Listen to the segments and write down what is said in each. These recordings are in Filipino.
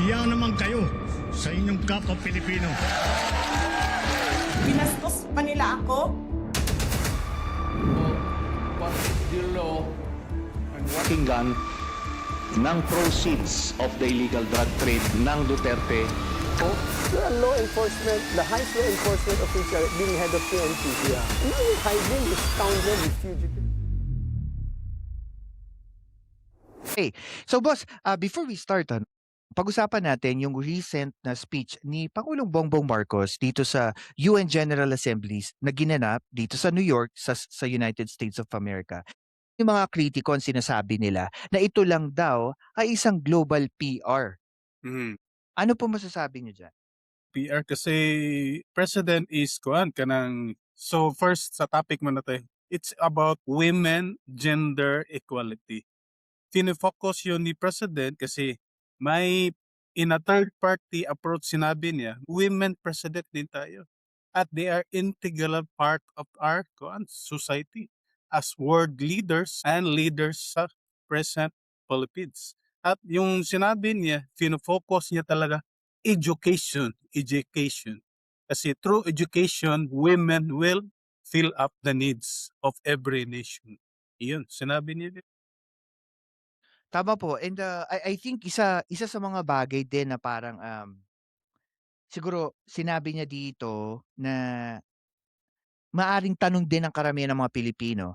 Hiya naman kayo sa inyong kapwa Pilipino. Binastos pa nila ako. What is the law and what Pakinggan ng proceeds of the illegal drug trade ng Duterte. The law enforcement, the highest law enforcement official being head of PNP. Yeah. Now you're hiding this scoundrel, this fugitive. Okay. So boss, before we start, pag-usapan natin yung recent na speech ni Pangulong Bongbong Marcos dito sa UN General Assemblies na ginanap dito sa New York sa United States of America. Yung mga kritiko ang sinasabi nila na ito lang daw ay isang global PR. Ano po masasabi niyo dyan? PR kasi president is kuan kanang so first sa topic mo na tayo, it's about women gender equality. Fine-focus yun ni president kasi may in a third party approach sinabi niya, women president din tayo. At they are integral part of our society as world leaders and leaders sa present Philippines. At yung sinabi niya, fino-focus niya talaga education. Kasi through education, women will fill up the needs of every nation. Iyon, sinabi niya. Tama po. And I think isa sa mga bagay din na parang siguro sinabi niya dito na maaring tanong din ng karamihan ng mga Pilipino.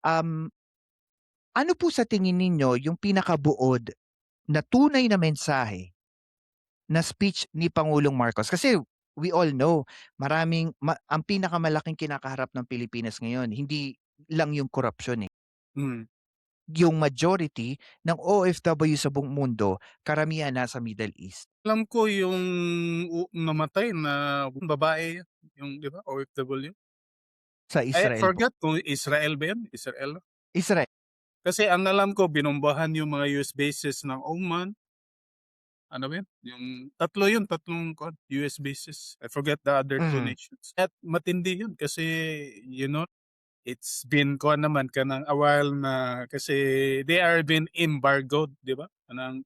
Ano po sa tingin ninyo yung pinakabuod na tunay na mensahe na speech ni Pangulong Marcos? Kasi we all know, ang pinakamalaking kinakaharap ng Pilipinas ngayon, hindi lang yung korupsyon eh. Yung majority ng OFW sa buong mundo, karamihan nasa Middle East. Alam ko yung namatay na babae, yung di ba, OFW. Sa I Israel. forgot kung Israel ba yun? Israel. Israel. Kasi ang alam ko, binombahan yung mga US bases ng Oman. Ano ba yun? Yung tatlong US bases. I forget the other two nations. At matindi yun kasi, you know, it's been naman kanang a while na kasi they are been embargoed, di ba? Kanang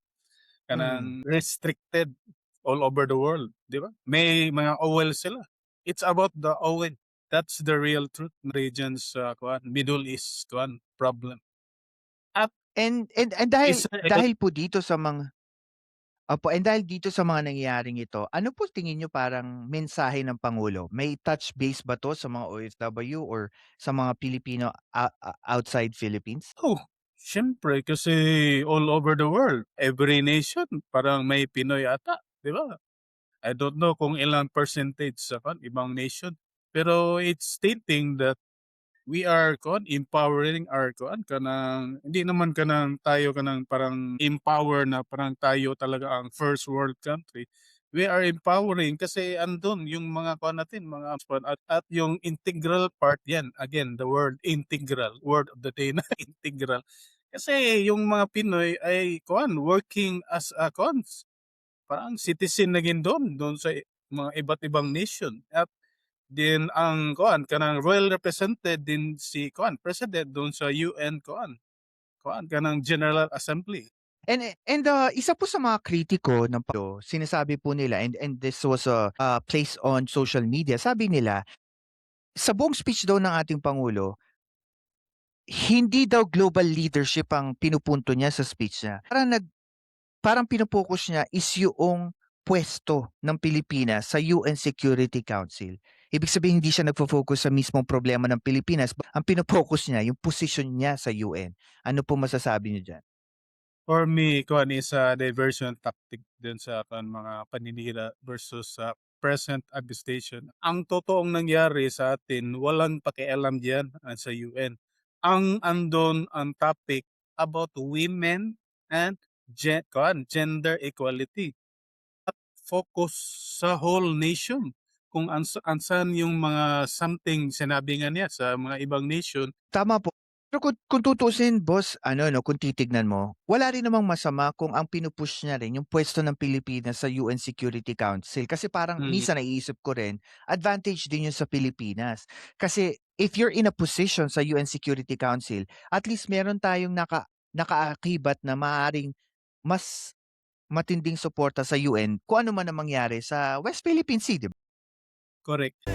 restricted all over the world, di ba? May mga oil sila. It's about the oil. That's the real truth. Regions Middle East problem. And dahil Israel- dahil po dito sa mga and dahil dito sa mga nangyayaring ito, ano po tingin niyo parang mensahe ng Pangulo? May touch base ba to sa mga OFW or sa mga Pilipino outside Philippines? Oh, syempre kasi all over the world, every nation parang may Pinoy ata, di ba? I don't know kung ilang percentage sa ibang nation, pero it's stating that we are empowering our kanang hindi naman tayo parang empower na parang tayo talaga ang first world country. We are empowering kasi andun yung mga natin, mga at yung integral part yan. Again, the word integral, word of the day na integral. Kasi yung mga Pinoy ay working as a parang citizen na doon sa mga iba't ibang nation. At din ang kanang royal represented din si president doon sa UN kanang General Assembly. And isa po sa mga kritiko ng Pangulo, sinasabi po nila and this was placed on social media. Sabi nila, sa buong speech daw ng ating Pangulo, hindi daw global leadership ang pinupunto niya sa speech niya. Parang pinupokus niya is yung pwesto ng Pilipinas sa UN Security Council. Ibig sabihin hindi siya nagfo-focus sa mismong problema ng Pilipinas. Ang pinopokus niya yung position niya sa UN. Ano po masasabi niyo diyan? For me, is a diversion tactic din sa mga paninira versus sa present administration. Ang totoong nangyari sa atin, walang pakialam diyan sa UN. Ang andon ang topic about women and gender equality. At focus sa whole nation. Kung ansan yung mga something sinabi nga niya sa mga ibang nation. Tama po. Pero kung tutuusin, boss, kung titignan mo, wala rin namang masama kung ang pinupush niya rin yung pwesto ng Pilipinas sa UN Security Council. Kasi parang minsan naiisip ko rin, advantage din yun sa Pilipinas. Kasi if you're in a position sa UN Security Council, at least meron tayong nakaakibat na maaaring mas matinding suporta sa UN kung ano man ang mangyari sa West Philippine Sea, di ba? Correct.